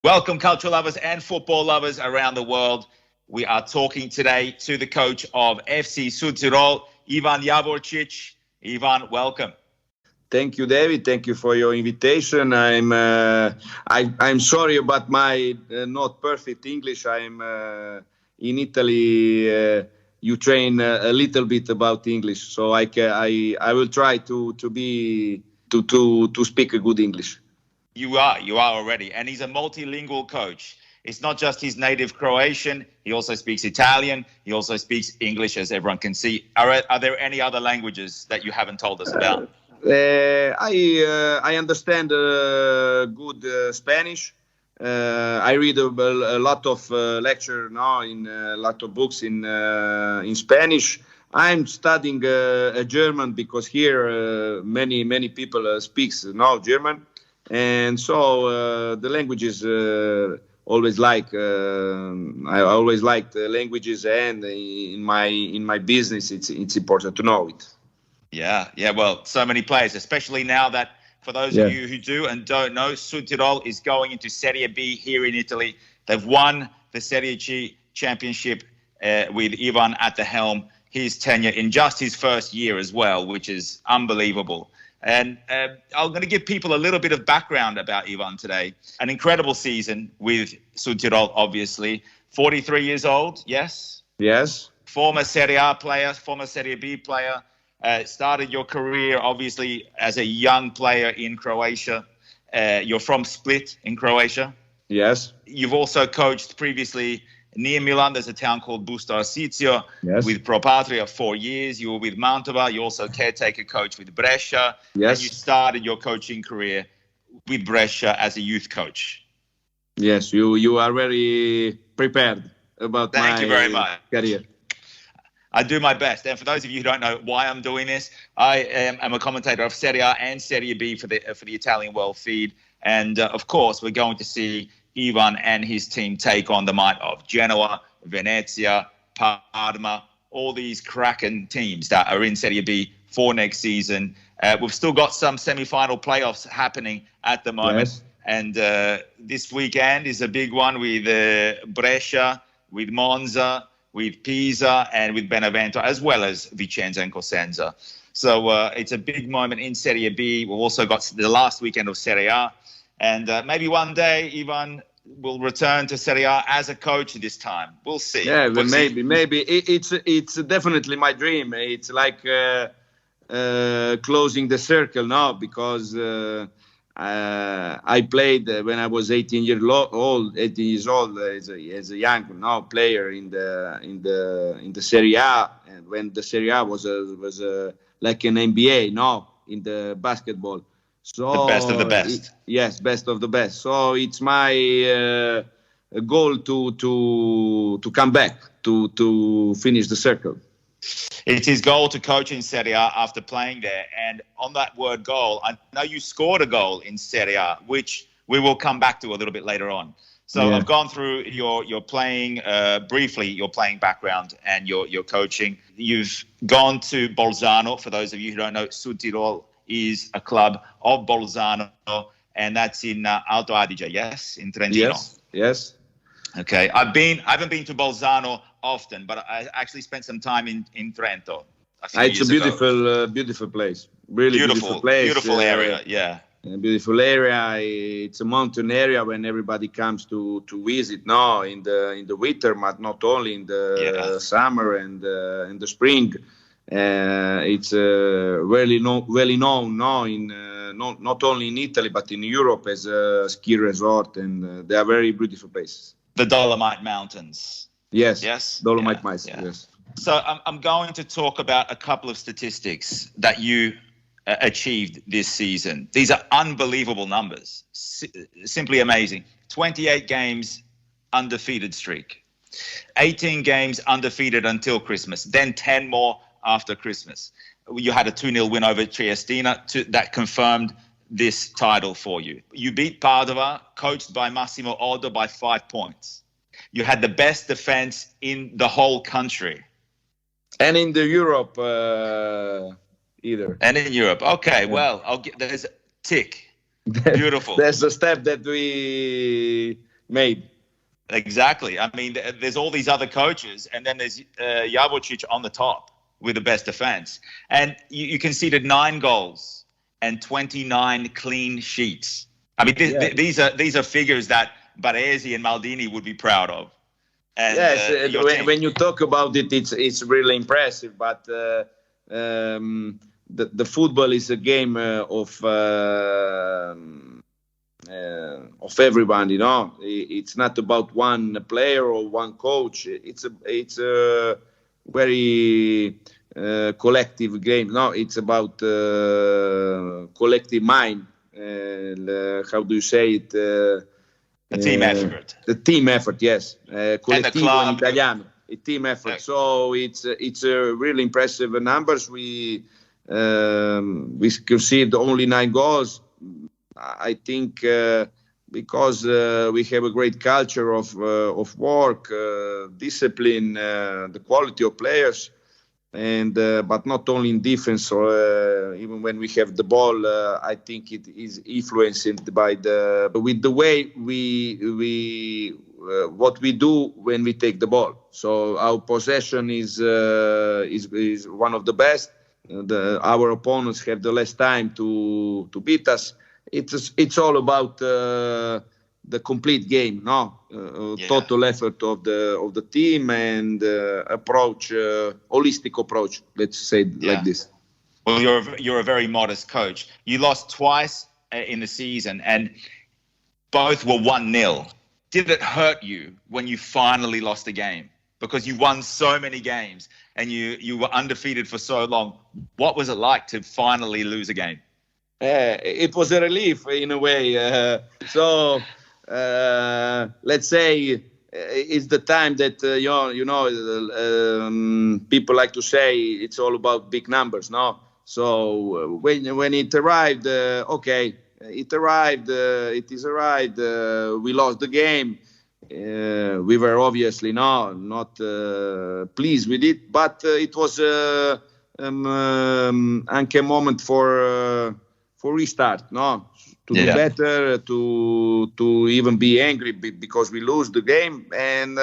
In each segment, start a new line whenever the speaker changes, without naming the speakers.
Welcome, cultural lovers and football lovers around the world. We are talking today to the coach of FC Sudtirol, Ivan Javorčić. Ivan, welcome.
Thank you, David. Thank you for your invitation. I'm sorry about my not perfect English. I'm in Italy. You train a little bit about English, so I will try to speak a good English.
You are already. And he's a multilingual coach. It's not just his native Croatian. He also speaks Italian. He also speaks English, as everyone can see. Are there any other languages that you haven't told us about?
I understand good Spanish. I read a lot of lecture now in a lot of books in Spanish. I'm studying German because here many people speaks now German. And so the languages always like. I always liked languages, and in my business, it's important to know it.
Yeah. Well, so many players, especially now that for those of you who do and don't know, Sudtirol is going into Serie B here in Italy. They've won the Serie C championship with Ivan at the helm. His tenure in just his first year as well, which is unbelievable. And I'm going to give people a little bit of background about Ivan today. An incredible season with Sudtirol, obviously. 43 years old, yes?
Yes.
Former Serie A player, former Serie B player. Started your career, obviously, as a young player in Croatia. You're from Split in Croatia.
Yes.
You've also coached previously near Milan. There's a town called Busto Arsizio with Pro Patria 4 years. You were with Mantova. You also caretaker coach with Brescia.
Yes.
And you started your coaching career with Brescia as a youth coach.
Yes, you are very prepared about
Thank you very much.
Career.
I do my best. And for those of you who don't know why I'm doing this, I am a commentator of Serie A and Serie B for the Italian World Feed. And of course, we're going to see Ivan and his team take on the might of Genoa, Venezia, Parma, all these Kraken teams that are in Serie B for next season. We've still got some semi-final playoffs happening at the moment.
Yes.
And this weekend is a big one with Brescia, with Monza, with Pisa, and with Benevento, as well as Vicenza and Cosenza. So it's a big moment in Serie B. We've also got the last weekend of Serie A. And maybe one day, Ivan will return to Serie A as a coach this time. We'll see.
Yeah, but maybe. It's definitely my dream. It's like closing the circle now, because I played when I was 18 years old as a young player in the Serie A, and when the Serie A was like an NBA in the basketball. So
the best of the best.
Yes, best of the best. So it's my goal to come back to finish the circle.
It's his goal to coach in Serie A after playing there. And on that word goal, I know you scored a goal in Serie A, which we will come back to a little bit later on. So I've gone through your playing, briefly, your playing background and your coaching. You've gone to Bolzano. For those of you who don't know, Sudtirol is a club of Bolzano, and that's in Alto Adige, yes? In Trentino.
Yes.
Okay. I haven't been to Bolzano often, but I actually spent some time in Trento.
It's a beautiful place. Really beautiful place.
Beautiful area, yeah.
A beautiful area. It's a mountain area when everybody comes to visit now in the winter, but not only in the summer and in the spring. It's really known now not only in Italy but in Europe as a ski resort, and they are very beautiful places.
The Dolomite Mountains.
Yes. Dolomite Mountains. Yes.
So I'm going to talk about a couple of statistics that you achieved this season. These are unbelievable numbers, simply amazing. 28 games undefeated streak, 18 games undefeated until Christmas, then 10 more after Christmas. You had a 2-0 win over Triestina that confirmed this title for you. You beat Padova, coached by Massimo Oddo, by 5 points. You had the best defense in the whole country.
And in the Europe either.
And in Europe. Okay, well, there's a tick. Beautiful.
There's a step that we made.
Exactly. I mean, there's all these other coaches, and then there's Javorčić on the top with the best defense. And you conceded 9 goals and 29 clean sheets. I mean, these are figures that Baresi and Maldini would be proud of. And,
yes, when you talk about it, it's really impressive. But the football is a game of everyone. You know, it's not about one player or one coach. It's a very collective game. No, it's about collective mind. How do you say it?
A team effort.
The team effort, yes. Collettivo in Italiano. A team effort.
Right.
So it's really impressive numbers. We conceded only 9 goals. I think because we have a great culture of work, discipline, the quality of players. And but not only in defense, even when we have the ball, I think it is influenced by with the way we what we do when we take the ball. So our possession is one of the best. Our opponents have the less time to beat us. It's all about the complete game, total effort of the team and holistic approach. Let's say like this.
Well, you're a very modest coach. You lost twice in the season, and both were 1-0. Did it hurt you when you finally lost a game? Because you won so many games and you were undefeated for so long. What was it like to finally lose a game?
It was a relief in a way. Let's say it's the time that people like to say it's all about big numbers, no? So when it arrived, it arrived. It is arrived. We lost the game. We were obviously not pleased with it, but it was anche a moment for restart, no? To do better, to even be angry because we lose the game. And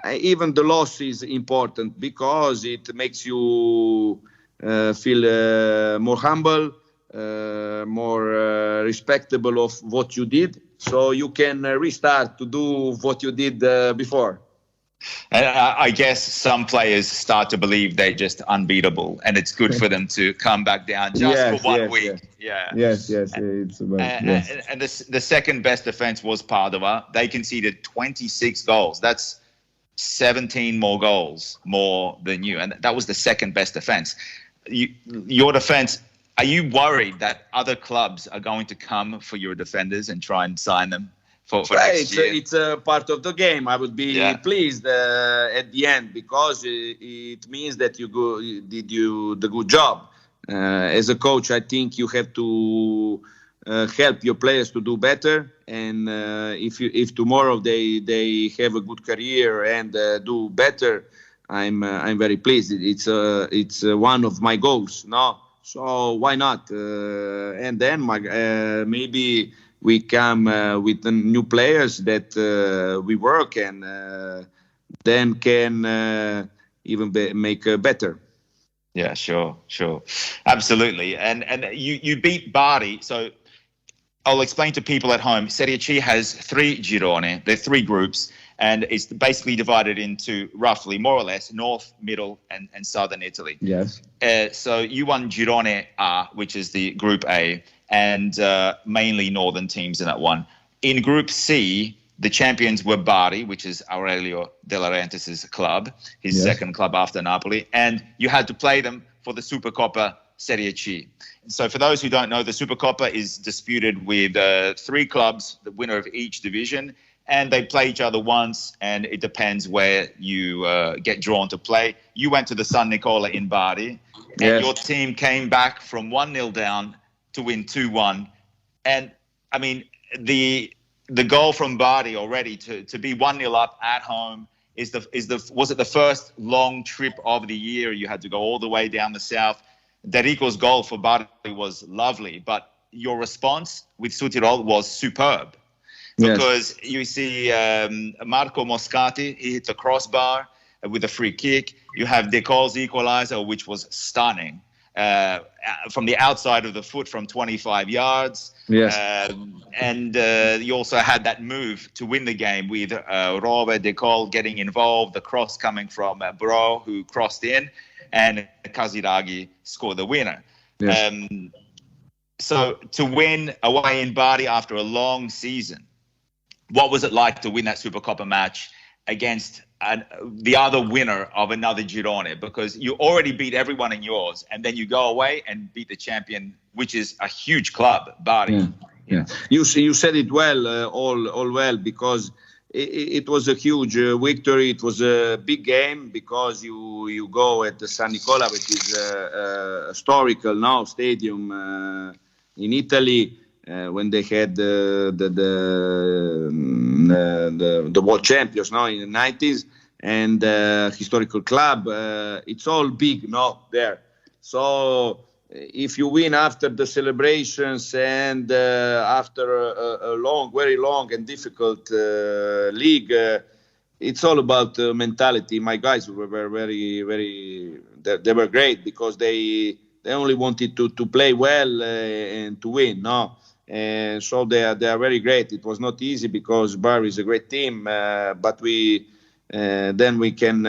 even the loss is important because it makes you feel more humble, more respectable of what you did. So you can restart to do what you did before.
And I guess some players start to believe they're just unbeatable, and it's good for them to come back down for 1 week.
Yes. It's about,
and the second best defense was Padova. They conceded 26 goals. That's 17 more goals more than you, and that was the second best defense. Your defense. Are you worried that other clubs are going to come for your defenders and try and sign them? For next year?
It's a part of the game. I would be pleased at the end because it means that you did the good job. As a coach, I think you have to help your players to do better. And if tomorrow they have a good career and do better, I'm very pleased. It's one of my goals. No, so why not? And then maybe we come with the new players that we work and then can even make better.
Yeah, sure. Absolutely. And you beat Bari. So I'll explain to people at home. Serie C has 3 gironi. There are 3 groups. And it's basically divided into roughly, more or less, north, middle, and southern Italy.
Yes.
So you won Girone A, which is the Group A, and mainly northern teams in that one. In Group C, the champions were Bari, which is Aurelio De Laurentiis' club, his second club after Napoli, and you had to play them for the Supercoppa Serie C. So for those who don't know, the Supercoppa is disputed with 3 clubs, the winner of each division, and they play each other once, and it depends where you get drawn to play. You went to the San Nicola in Bari, and your team came back from 1-0 down to win 2-1. And, I mean, the goal from Bari already to be 1-0 up at home was it the first long trip of the year? You had to go all the way down the south. Derico's goal for Bari was lovely, but your response with Sudtirol was superb. because you see Marco Moscati, he hit the crossbar with a free kick. You have De Col's equalizer, which was stunning. From the outside of the foot from 25 yards.
Yes.
And you also had that move to win the game with Robert De Col getting involved, the cross coming from Bro, who crossed in, and Casiraghi scored the winner.
Yes.
So to win away in Bari after a long season, what was it like to win that Supercoppa match against the other winner of another Girone? Because you already beat everyone in yours, and then you go away and beat the champion, which is a huge club, Bari.
Yeah. You said it well, all well, because it was a huge victory. It was a big game because you go at the San Nicola, which is a historical now stadium in Italy. When they had the world champions now in the 90s, and historical club, it's all big now there. So if you win after the celebrations and after a very long and difficult league, it's all about mentality. My guys were very, they were great because they only wanted to play well and to win. No. And so they are very great. It was not easy because Bari is a great team, but when we came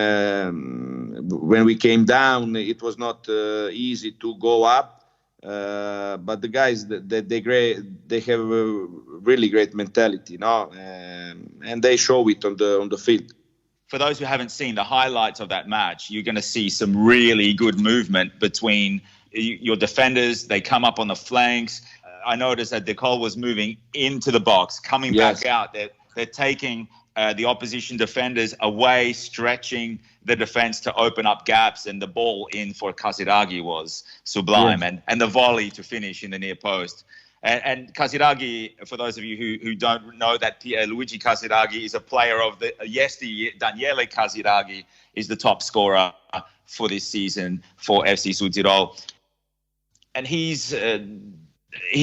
down, it was not easy to go up. But the guys, they have a really great mentality, and they show it on the field.
For those who haven't seen the highlights of that match, you're going to see some really good movement between your defenders. They come up on the flanks. I noticed that De Col was moving into the box, coming back out. They're taking the opposition defenders away, stretching the defense to open up gaps, and the ball in for Casiraghi was sublime, and the volley to finish in the near post. And Casiraghi, for those of you who don't know, that Luigi Casiraghi is a player of the yesteryear. Daniele Casiraghi is the top scorer for this season for FC Sudtirol, and he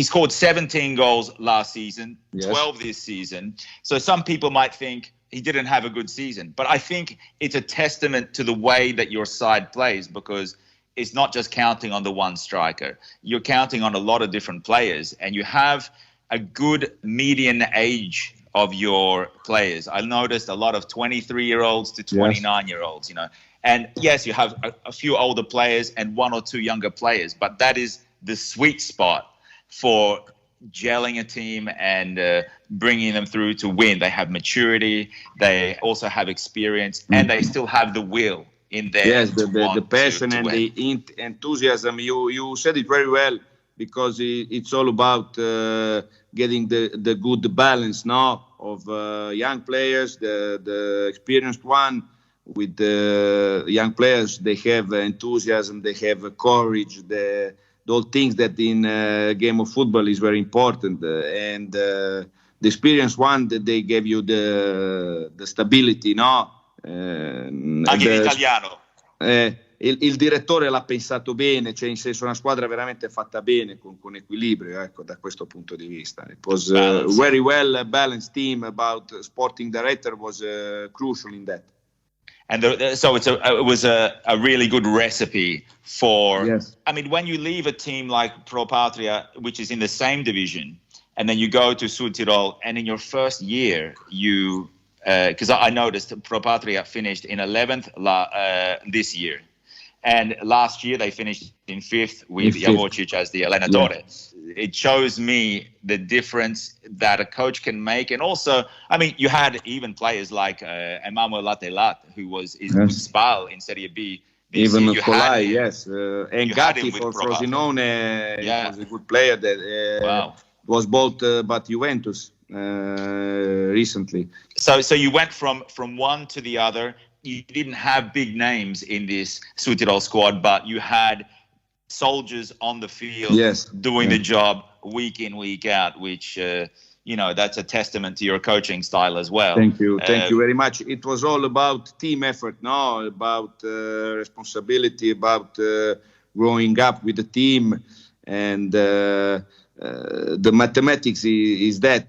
scored 17 goals last season, 12 this season. So some people might think he didn't have a good season. But I think it's a testament to the way that your side plays, because it's not just counting on the one striker. You're counting on a lot of different players, and you have a good median age of your players. I noticed a lot of 23-year-olds to 29-year-olds, And yes, you have a few older players and one or two younger players, but that is the sweet spot for gelling a team and bringing them through to win. They have maturity, they also have experience, and they still have the will in there.
Yes, the passion and the enthusiasm. You said it very well, because it's all about getting the good balance now of young players, the experienced one. With the young players, they have enthusiasm, they have courage, all things that in a game of football is very important, and the experienced one, that they gave you the stability, no?
Anche in italiano.
Il direttore l'ha pensato bene, cioè in senso una squadra veramente fatta bene, con equilibrio, ecco, da questo punto di vista. It was a very well balanced team. About sporting director was crucial in that.
And so it was a really good recipe for. Yes. I mean, when you leave a team like Pro Patria, which is in the same division, and then you go to Sudtirol, and in your first year, because I noticed Pro Patria finished in 11th this year, and last year they finished in 5th with Javorčić as the allenatore. Yeah. It shows me the difference that a coach can make. And also, I mean, you had even players like Emanuele Latelat, who was Spal in Serie B.
Even Colai, yes. And Gatti for Frosinone was a good player that was bought by Juventus recently.
So you went from one to the other. You didn't have big names in this Sudtirol squad, but you had soldiers on the field doing the job week in, week out, which, that's a testament to your coaching style as well.
Thank you very much. It was all about team effort, about responsibility, about growing up with the team, and the mathematics is not